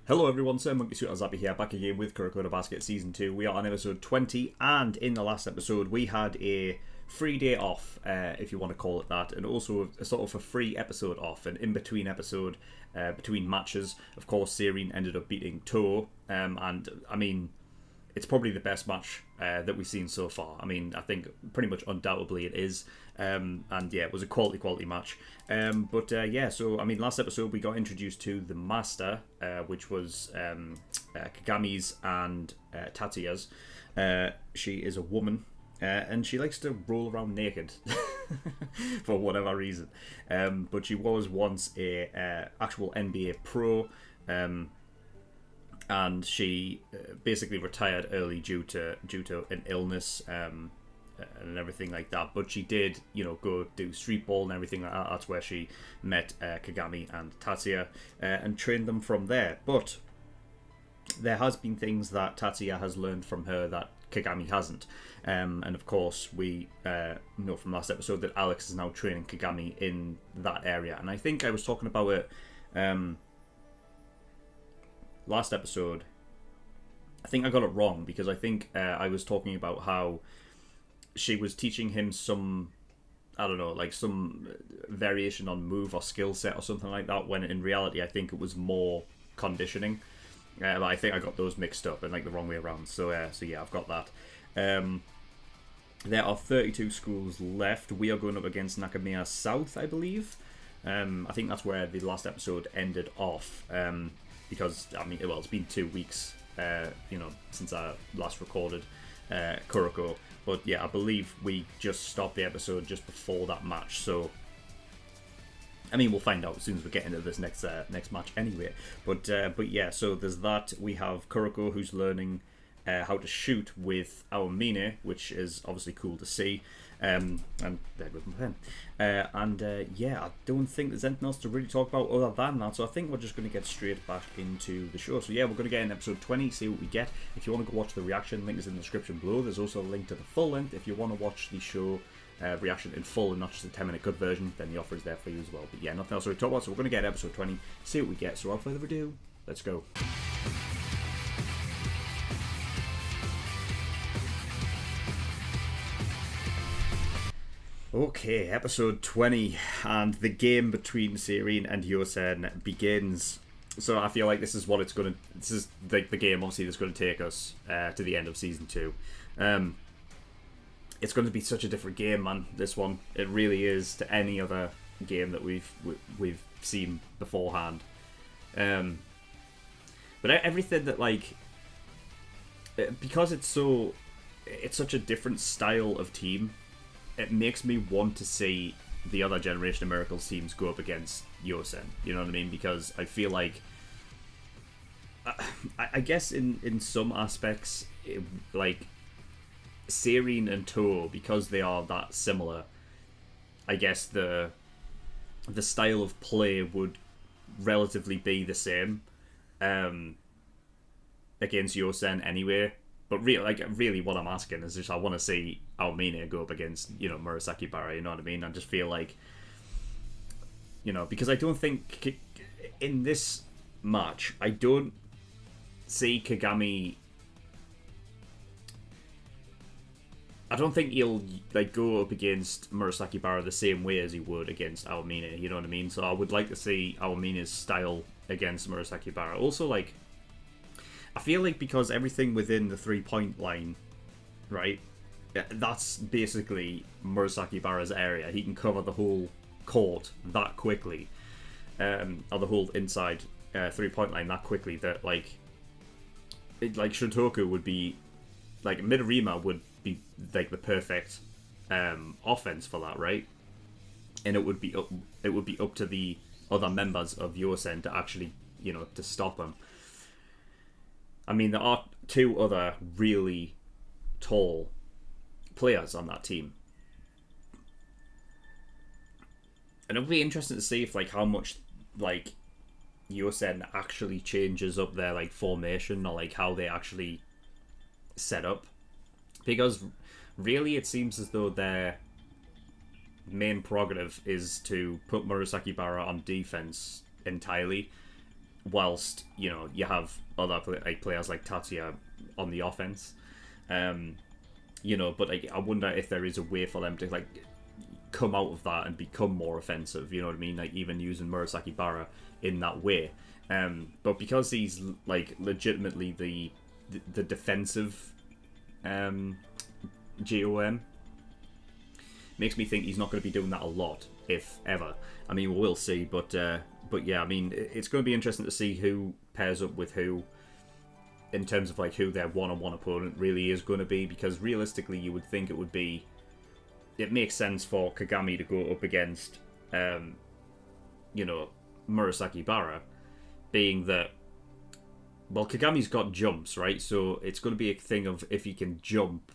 Hello everyone, SirMonkeySuit here, back again with Kuroko the Basket Season 2. We are on episode 20, and in the last episode we had a free day off, if you want to call it that, and also a sort of a free episode off, an in-between episode between matches. Of course, Serene ended up beating To, and I mean, it's probably the best match that we've seen so far. I mean, I think pretty much undoubtedly it is. And yeah, it was a quality match. So I mean, last episode we got introduced to the Master, which was Kagami's and Tatsuya's. She is a woman, and she likes to roll around naked for whatever reason. But she was once a actual NBA pro. And she basically retired early due to an illness and everything like that. But she did, go do street ball and everything like that. That's where she met Kagami and Tatsuya and trained them from there. But there has been things that Tatsuya has learned from her that Kagami hasn't. And of course, we know from last episode that Alex is now training Kagami in that area. And I think I was talking about it last episode. I think I got it wrong because I think I was talking about how she was teaching him some, I don't know, like some variation on move or skill set or something like that, when in reality I think it was more conditioning. But I think I got those mixed up and like the wrong way around. So yeah, I've got that. There are 32 schools left. We are going up against Nakamiya South, I believe. I think that's where the last episode ended off. Because, I mean, well, it's been 2 weeks, since I last recorded Kuroko. But yeah, I believe we just stopped the episode just before that match. So, I mean, we'll find out as soon as we get into this next match anyway. But yeah, so there's that. We have Kuroko, who's learning how to shoot with Aomine, which is obviously cool to see. And there goes my pen. Yeah, I don't think there's anything else to really talk about other than that, so I think we're just going to get straight back into the show. So yeah, we're going to get in episode 20, see what we get. If you want to go watch the reaction, link is in the description below. There's also a link to the full length if you want to watch the show reaction in full and not just a 10-minute cut version, then the offer is there for you as well. But yeah, nothing else to talk about, so we're going to get episode 20, see what we get. So without further ado, let's go. Okay, episode 20, and the game between Serene and Yosen begins. So I feel like this is the game obviously that's going to take us to the end of season 2. It's going to be such a different game, man, this one. It really is to any other game that we've seen beforehand. But everything that, like, because it's such a different style of team, it makes me want to see the other Generation of Miracles teams go up against Yosen. You know what I mean? Because I feel like, I guess in some aspects, like Serene and To, because they are that similar, I guess the style of play would relatively be the same against Yosen anyway. But really what I'm asking is just I want to see Aomine go up against, Murasaki Bara, you know what I mean? I just feel like, because I don't think in this match, I don't see Kagami. I don't think he'll go up against Murasaki Bara the same way as he would against Aomine, you know what I mean? So I would like to see Aomine's style against Murasaki Bara. Also, I feel like because everything within the 3-point line, right, that's basically Murasaki Bara's area. He can cover the whole court that quickly, or the whole inside 3-point line that quickly that, Shotoku would be, Midorima would be, the perfect offense for that, right? And it would be up to the other members of Yosen to actually, to stop him. I mean, there are 2 other really tall players on that team. And it'll be interesting to see if, how much, Yosen actually changes up their, formation or, how they actually set up. Because, really, it seems as though their main prerogative is to put Murasaki Bara on defense entirely, whilst you have other players like Tatsuya on the offense. But I wonder if there is a way for them to like come out of that and become more offensive. You know what I mean? Like even using Murasaki Bara in that way. But because he's like legitimately the defensive GOM, makes me think he's not going to be doing that a lot, if ever. I mean, we'll see, but yeah, I mean, it's going to be interesting to see who pairs up with who in terms of like who their one-on-one opponent really is going to be, because realistically you would think it makes sense for Kagami to go up against Murasaki Bara, being that, well, Kagami's got jumps, right? So it's going to be a thing of if he can jump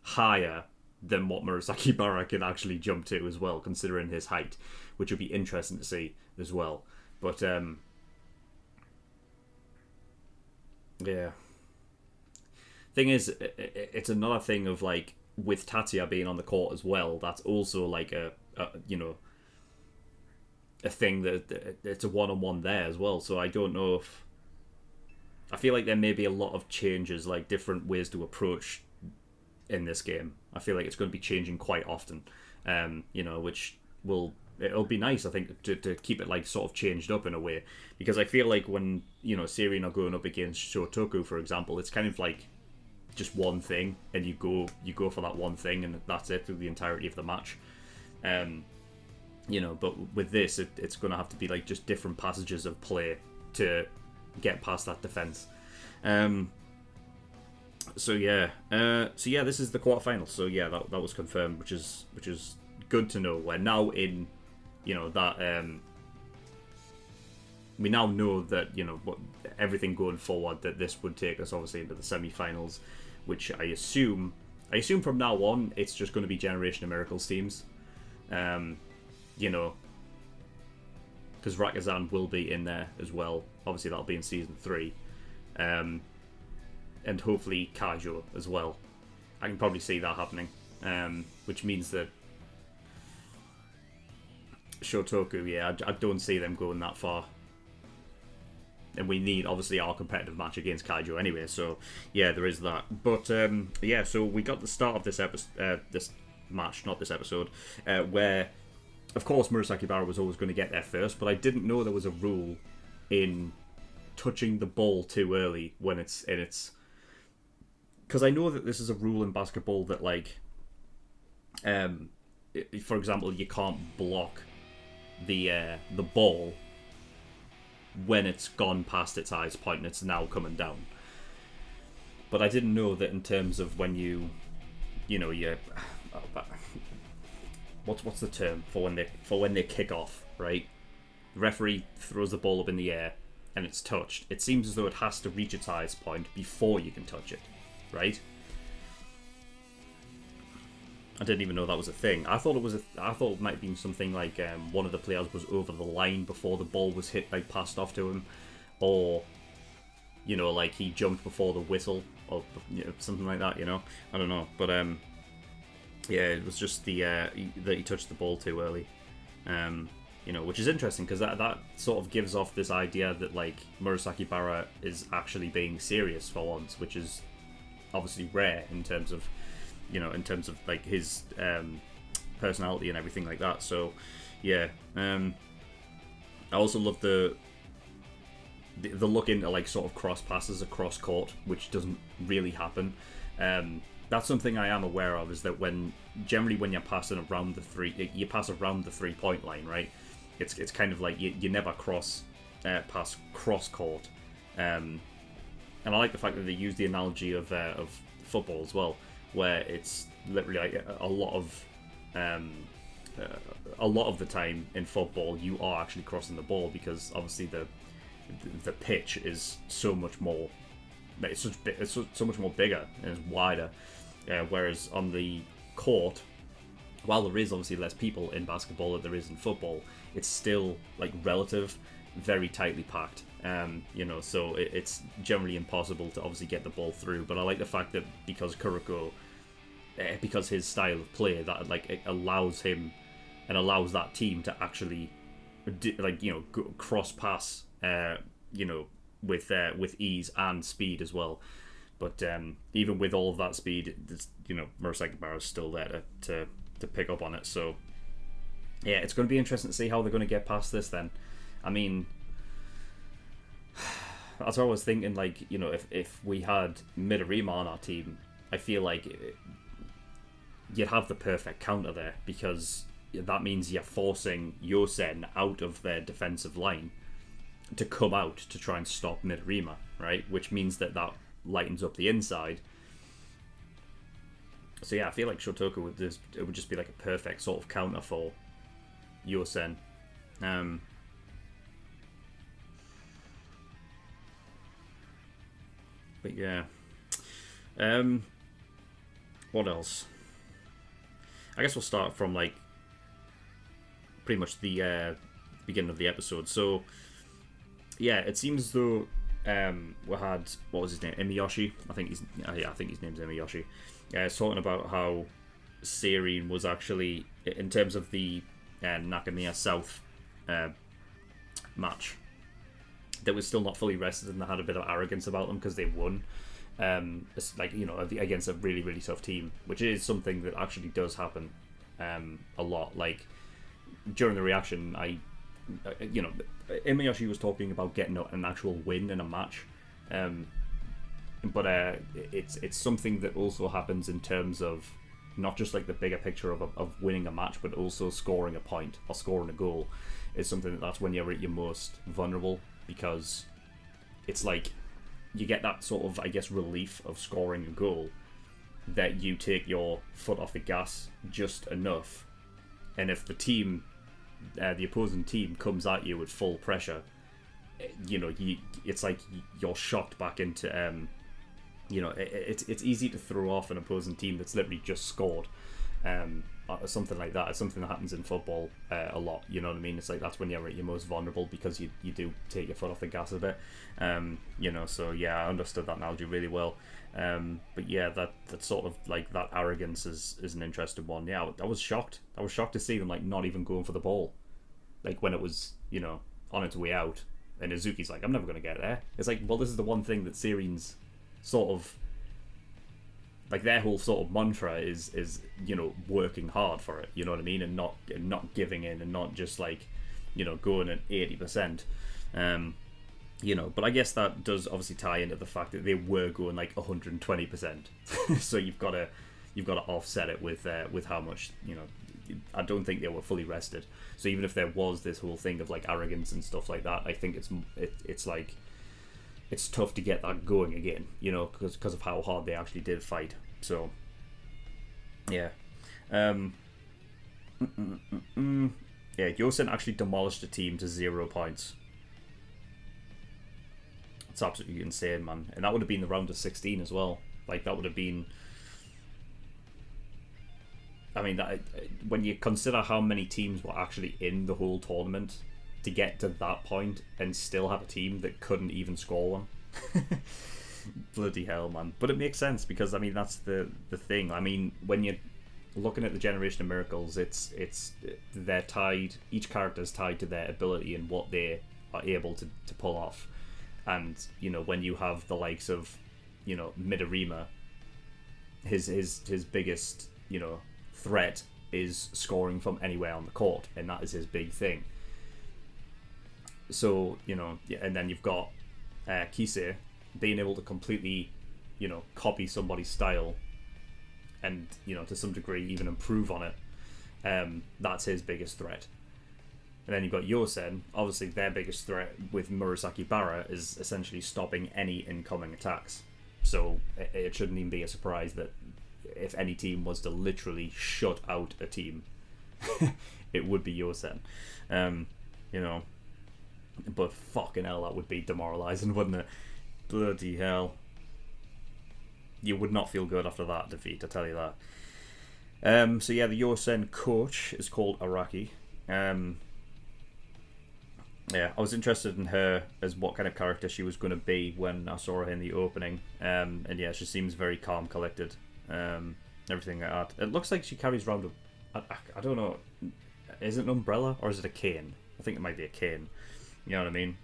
higher than what Murasaki Bara can actually jump to as well, considering his height, which would be interesting to see as well. But yeah, thing is, it's another thing of like with Tatsuya being on the court as well. That's also like a thing that it's a one-on-one there as well. So I don't know if I feel like there may be a lot of changes, like different ways to approach in this game. I feel like it's going to be changing quite often, which it'll be nice, I think, to keep it like sort of changed up in a way, because I feel like when Seirin are going up against Shotoku, for example, it's kind of like just one thing, and you go for that one thing, and that's it through the entirety of the match. But with this, it's going to have to be like just different passages of play to get past that defense. So yeah, this is the quarterfinals. So yeah, that was confirmed, which is good to know. We're now in, that we now know that what everything going forward, that this would take us obviously into the semi-finals, which I assume from now on it's just going to be Generation of Miracles teams, because Rakazan will be in there as well. Obviously that'll be in season 3. And hopefully Kaijo as well. I can probably see that happening, which means that Shotoku, I don't see them going that far. And we need, obviously, our competitive match against Kaijo anyway, so yeah, there is that. But so we got the start of this match, not this episode, where, of course, Murasaki Bara was always going to get there first, but I didn't know there was a rule in touching the ball too early when it's in its... Because I know that this is a rule in basketball that, like, for example, you can't block the ball when it's gone past its highest point and it's now coming down. But I didn't know that in terms of when what's the term for when they kick off, right? The referee throws the ball up in the air and it's touched. It seems as though it has to reach its highest point before you can touch it. Right? I didn't even know that was a thing. I thought it might have been something like one of the players was over the line before the ball was hit, like passed off to him, or like he jumped before the whistle, or something like that. I don't know, but it was just that he touched the ball too early. Which is interesting because that sort of gives off this idea that like Murasaki Bara is actually being serious for once, which is obviously rare in terms of like his personality and everything like that. So yeah, I also love the look into like sort of cross passes across court, which doesn't really happen. That's something I am aware of, is that generally when you're passing around you pass around the 3-point line, right? It's kind of like you never pass cross court. And I like the fact that they use the analogy of football as well, where it's literally like a lot of the time in football you are actually crossing the ball, because obviously the pitch is so much more, it's so much more bigger and it's wider, whereas on the court, while there is obviously less people in basketball than there is in football, it's still like relative, very tightly packed. So it's generally impossible to obviously get the ball through. But I like the fact that because Kuroko, because his style of play, that like it allows him and allows that team to actually cross pass with ease and speed as well. But even with all of that speed, Murasaki Barra's still there to pick up on it. So yeah, it's going to be interesting to see how they're going to get past this then. I mean, that's what I was thinking, like, if we had Midorima on our team, I feel like you'd have the perfect counter there, because that means you're forcing Yosen out of their defensive line to come out to try and stop Midorima, right? Which means that lightens up the inside. So yeah, I feel like Shotoku would just be like a perfect sort of counter for Yosen. But yeah. What else? I guess we'll start from like pretty much the beginning of the episode. So yeah, it seems though we had, what was his name, Imiyoshi. I think his name's Imiyoshi. It's talking about how Seirin was actually, in terms of the Nakamiya South match, they were still not fully rested, and they had a bit of arrogance about them because they won. It's like, against a really, really tough team, which is something that actually does happen a lot. Like during the reaction, Imiyoshi was talking about getting an actual win in a match, but it's something that also happens in terms of not just like the bigger picture of winning a match, but also scoring a point or scoring a goal. Is something that's when you're at your most vulnerable, because it's like you get that sort of, I guess, relief of scoring a goal that you take your foot off the gas just enough, and if the opposing team comes at you with full pressure, it's like you're shocked back into it's easy to throw off an opposing team that's literally just scored, something like that. It's something that happens in football a lot, you know what I mean? It's like that's when you're at your most vulnerable, because you do take your foot off the gas a bit, so yeah, I understood that analogy really well. But yeah, that sort of like that arrogance is an interesting one. Yeah, I was shocked to see them like not even going for the ball, like when it was on its way out, and Izuki's like, I'm never going to get there. It's like, well, this is the one thing that Seirin's sort of like, their whole sort of mantra is working hard for it, you know what I mean, and not giving in, and not just like going at 80%, but I guess that does obviously tie into the fact that they were going like 120%. So you've got to offset it with how much, I don't think they were fully rested. So even if there was this whole thing of like arrogance and stuff like that, I think it's like, it's tough to get that going again, because of how hard they actually did fight. So yeah. Yeah, Yosen actually demolished the team to 0 points. It's absolutely insane, man. And that would have been the round of 16 as well. Like, that would have been, I mean, that, when you consider how many teams were actually in the whole tournament, to get to that point and still have a team that couldn't even score one. Bloody hell, man. But it makes sense, because I mean, that's the thing. I mean, when you're looking at the Generation of Miracles, they're tied, each character's tied to their ability and what they are able to pull off. And when you have the likes of Midorima, his biggest threat is scoring from anywhere on the court, and that is his big thing. So, and then you've got Kisei being able to completely, copy somebody's style and, to some degree even improve on it. That's his biggest threat. And then you've got Yosen, obviously their biggest threat with Murasaki Barra is essentially stopping any incoming attacks. So it shouldn't even be a surprise that if any team was to literally shut out a team, it would be Yosen. But fucking hell, that would be demoralising, wouldn't it? Bloody hell. You would not feel good after that defeat, I tell you that. So yeah, the Yosen coach is called Araki. Yeah, I was interested in her as what kind of character she was going to be when I saw her in the opening. And yeah, she seems very calm, collected. Everything like that. It looks like she carries around I don't know, is it an umbrella or is it a cane? I think it might be a cane. You know what I mean?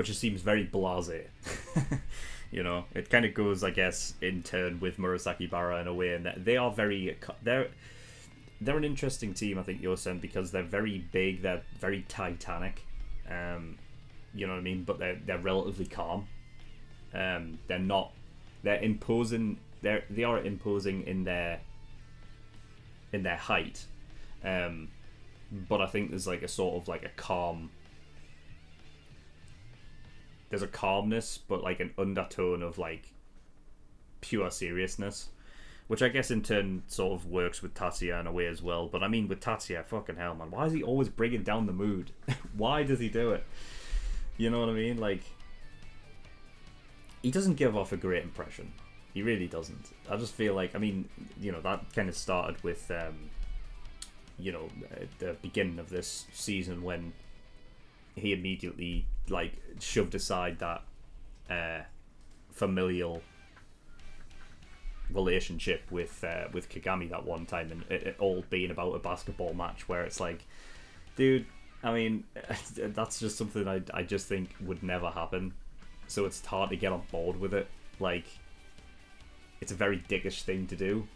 but just seems very blasé. You know, it kind of goes, I guess, in turn with Murasaki Bara in a way, and that they are they're an interesting team, I think, Yosen, because they're very big, they're very titanic, you know what I mean, but they're relatively calm. They're imposing, they are imposing in their height, but I think there's like a sort of like a calm. There's a calmness, but like an undertone of like pure seriousness, which I guess in turn sort of works with Tatsuya in a way as well. But I mean, with Tatsuya, fucking hell, man, why is he always bringing down the mood? Why does he do it? You know what I mean? Like, he doesn't give off a great impression. He really doesn't. I just feel like, I mean, you know, that kind of started with, you know, at the beginning of this season when he immediately like shoved aside that familial relationship with Kagami that one time, and it all being about a basketball match where it's like, dude, I mean, that's just something I just think would never happen. So it's hard to get on board with it. Like, it's a very dickish thing to do.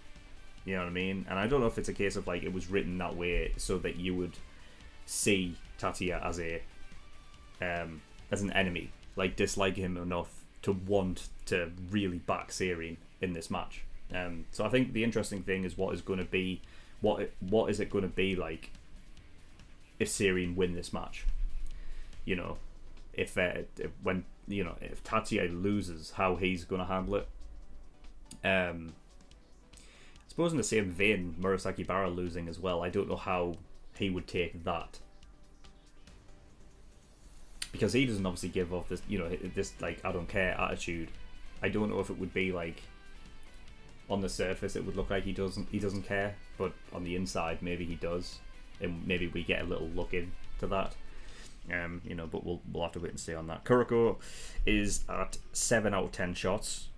You know what I mean? And I don't know if it's a case of like it was written that way so that you would see Tatsuya as an enemy, like dislike him enough to want to really back Seirin in this match. So I think the interesting thing is what is going to be, what is it going to be like if Seirin win this match? You know, if when you know if Tatsuya loses, how he's going to handle it. I suppose in the same vein, Murasaki Bara losing as well, I don't know how he would take that. Because he doesn't obviously give off this, you know, this like I don't care attitude. I don't know if it would be like on the surface it would look like he doesn't care, but on the inside maybe he does, and maybe we get a little look into that. You know, but we'll have to wait and see on that. Kuroko is at 7 out of 10 shots,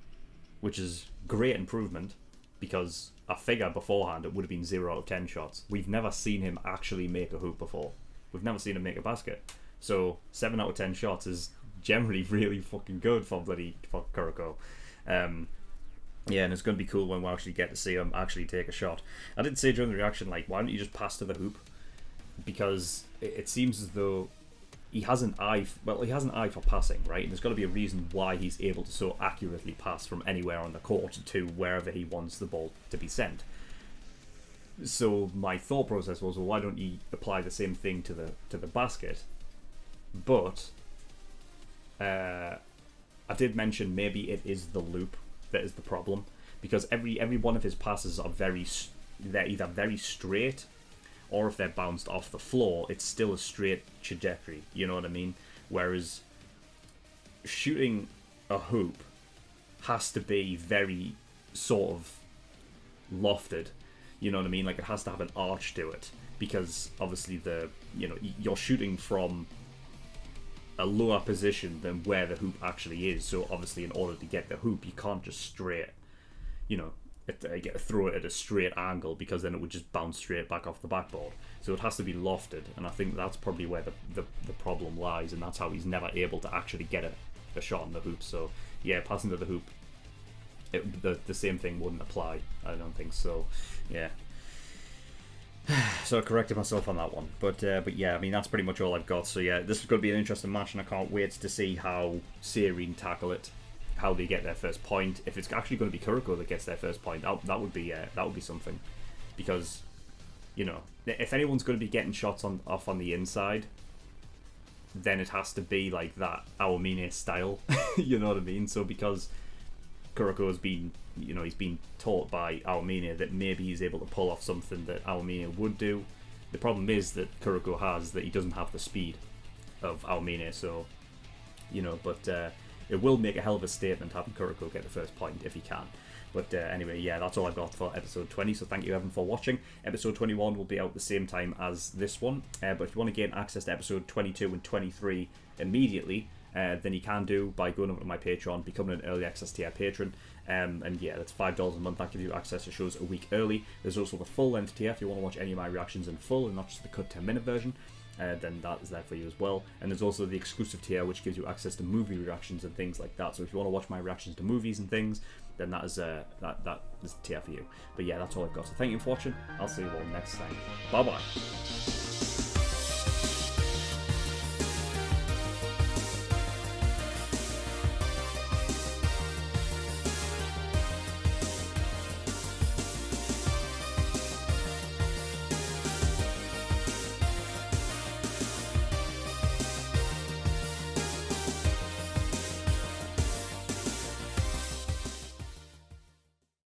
which is great improvement because I figure beforehand it would have been 0 out of 10 shots. We've never seen him actually make a hoop before. We've never seen him make a basket. So 7 out of 10 shots is generally really fucking good for Kuroko. Yeah, and it's going to be cool when we actually get to see him actually take a shot. I did say during the reaction, like, why don't you just pass to the hoop? Because it seems as though he has an eye for passing, right? And there's got to be a reason why he's able to so accurately pass from anywhere on the court to wherever he wants the ball to be sent. So my thought process was, well, why don't you apply the same thing to the basket? But I did mention maybe it is the loop that is the problem, because every one of his passes are they're either very straight, or if they're bounced off the floor, it's still a straight trajectory. You know what I mean? Whereas shooting a hoop has to be very sort of lofted. You know what I mean? Like, it has to have an arch to it, because obviously you're shooting from a lower position than where the hoop actually is. So obviously, in order to get the hoop, you can't just straight, you know, throw it at a straight angle, because then it would just bounce straight back off the backboard. So it has to be lofted, and I think that's probably where the problem lies, and that's how he's never able to actually get a shot on the hoop. So yeah, passing to the hoop, the same thing wouldn't apply. I don't think so. Yeah. So I corrected myself on that one, but yeah, I mean, that's pretty much all I've got. So yeah, this is going to be an interesting match, and I can't wait to see how Seirin tackle it, how they get their first point. If it's actually going to be Kuroko that gets their first point, that would be something, because, you know, if anyone's going to be getting shots off on the inside, then it has to be like that Aomine style. You know what I mean? So because Kuroko has been, you know, he's been taught by Aomine that maybe he's able to pull off something that Aomine would do. The problem is that Kuroko has that he doesn't have the speed of Aomine, so, you know, but it will make a hell of a statement having Kuroko get the first point if he can. But anyway, yeah, that's all I've got for episode 20, so thank you everyone for watching. Episode 21 will be out the same time as this one, but if you want to gain access to episode 22 and 23 immediately, then you can do by going over to my Patreon, becoming an early access tier patron, and yeah, that's $5 a month. That gives you access to shows a week early. There's also the full length tier if you want to watch any of my reactions in full and not just the cut 10-minute version. then that is there for you as well. And there's also the exclusive tier, which gives you access to movie reactions and things like that. So if you want to watch my reactions to movies and things, then that is that is the tier for you. But yeah, that's all I've got. So thank you for watching. I'll see you all next time. Bye bye.